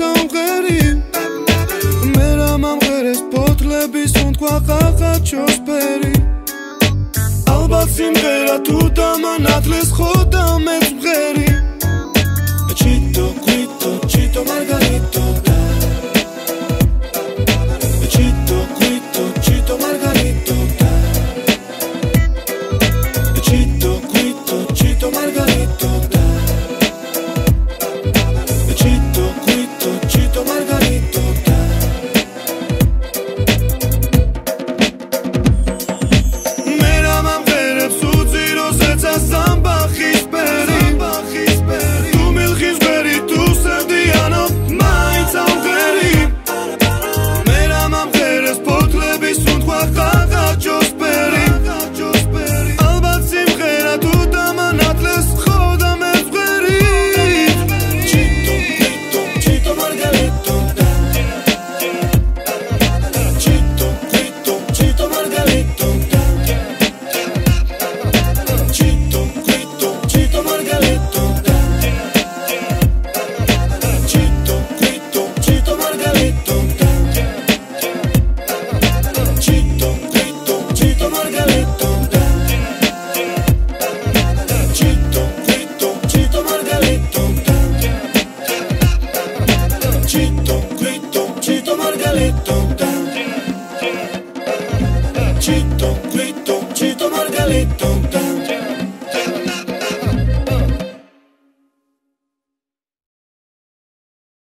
სამღერი მე რა მომღერეს ფოთლების უთქვა ყაყაჩოს ფერი ალბათ სიმღერა თუ დამანათლეს ხოდა მეც მღერი Chito, Quito, Chito Margarito Chito, Quito, Chito Margarito Chito, Quito, Chito Margarito Chito, Quito, Chito Margarito Mera mamgereb sudziro zeca sambachis peri Tu milchis beri, tu sevdiano maitz amgeri Mera mamgeres potlebis untqva qaqaços peri Albat simghera tu damanatles xoda mez mgheri Chito, Quito, Chito Margarito Chito, Quito, Chito Margarito Chito, Quito, Chito Margarito Chito, Quito, Chito Margarito Chito, Quito, Chito Margarito Chito, Quito, Chito Margarito Chito, Quito, Chito Margarito Chito, Quito, Chito Margarito